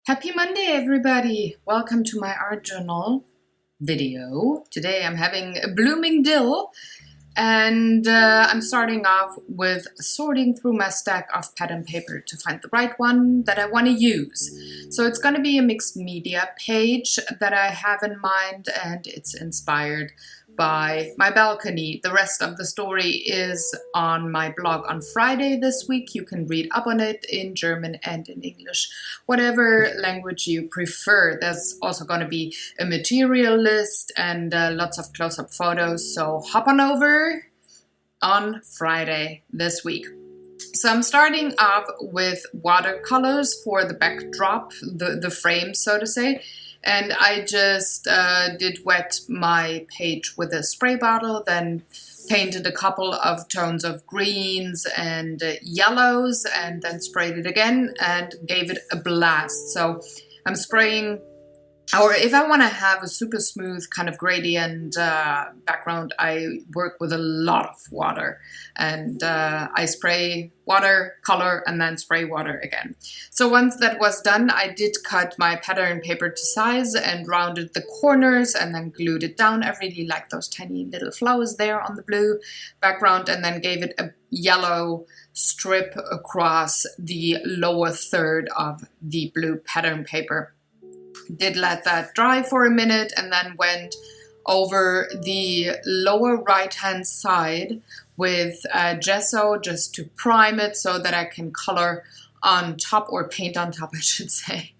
Happy Monday, everybody! Welcome to my art journal video. Today I'm having a blooming dill, and I'm starting off with sorting through my stack of pattern paper to find the right one that I want to use. So it's going to be a mixed media page that I have in mind, and it's inspired by my balcony. The rest of the story is on my blog on Friday this week. You can read up on it in German and in English, whatever language you prefer. There's also going to be a material list and lots of close-up photos, so hop on over on Friday this week. So I'm starting off with watercolors for the backdrop, the frame, so to say. And I just did wet my page with a spray bottle, then painted a couple of tones of greens and yellows, and then sprayed it again and gave it a blast. So I'm spraying, or if I want to have a super smooth kind of gradient background, I work with a lot of water. And I spray water, color, and then spray water again. So once that was done, I did cut my pattern paper to size and rounded the corners and then glued it down. I really like those tiny little flowers there on the blue background, and then gave it a yellow strip across the lower third of the blue pattern paper. Did let that dry for a minute and then went over the lower right hand side with gesso just to prime it so that I can color on top, or paint on top I should say,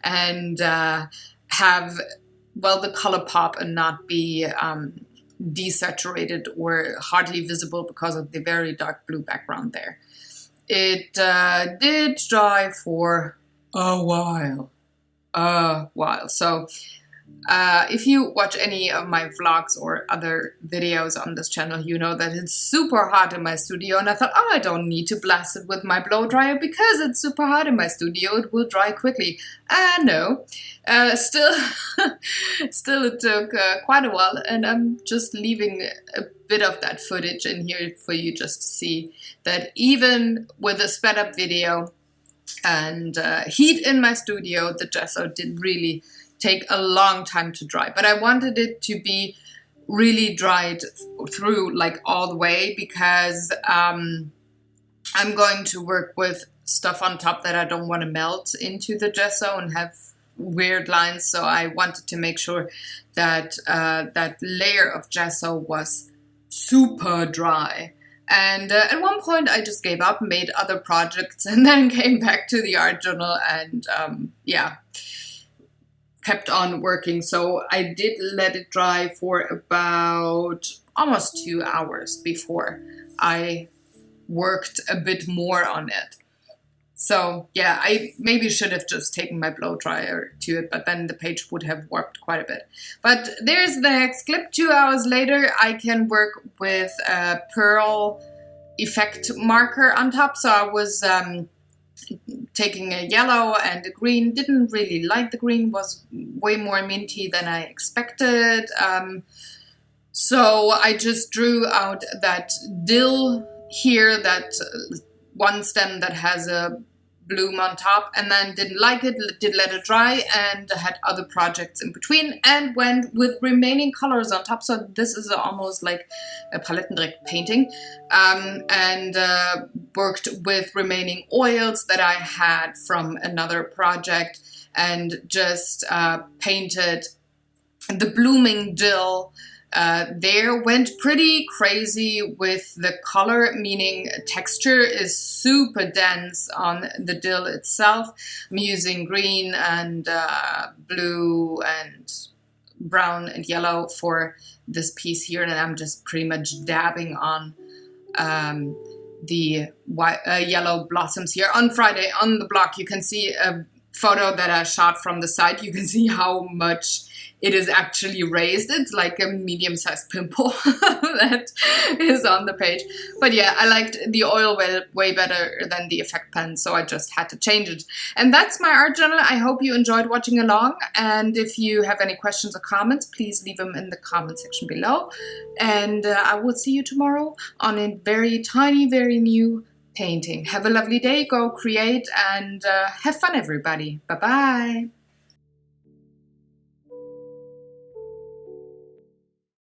and have, well, the color pop and not be desaturated or hardly visible because of the very dark blue background there. It did dry for a while. So if you watch any of my vlogs or other videos on this channel, you know that it's super hot in my studio, and I thought, oh, I don't need to blast it with my blow dryer because it's super hot in my studio, it will dry quickly. No, still it took quite a while, and I'm just leaving a bit of that footage in here for you just to see that even with a sped up video and heat in my studio, the gesso did really take a long time to dry. But I wanted it to be really dried through, like all the way, because I'm going to work with stuff on top that I don't want to melt into the gesso and have weird lines. So I wanted to make sure that that layer of gesso was super dry. And at one point I just gave up, made other projects, and then came back to the art journal and kept on working. So I did let it dry for about almost 2 hours before I worked a bit more on it. So yeah, I maybe should have just taken my blow dryer to it, but then the page would have warped quite a bit. But there's the next clip. 2 hours later, I can work with a pearl effect marker on top. So I was taking a yellow and a green. Didn't really like the green, was way more minty than I expected. So I just drew out that dill here, that one stem that has a bloom on top, and then didn't like it, did let it dry, and had other projects in between, and went with remaining colors on top. So this is almost like a palettendreck painting, and worked with remaining oils that I had from another project, and just painted the blooming dill there. Went pretty crazy with the color, meaning texture is super dense on the dill itself. I'm using green and blue and brown and yellow for this piece here, and I'm just pretty much dabbing on the white, yellow blossoms here. On Friday on the blog you can see a photo that I shot from the side. You can see how much it is actually raised. It's like a medium-sized pimple that is on the page. But yeah, I liked the oil way better than the effect pen, so I just had to change it. And that's my art journal. I hope you enjoyed watching along. And if you have any questions or comments, please leave them in the comment section below. And I will see you tomorrow on a very tiny, very new painting. Have a lovely day, go create, and have fun, everybody. Bye-bye.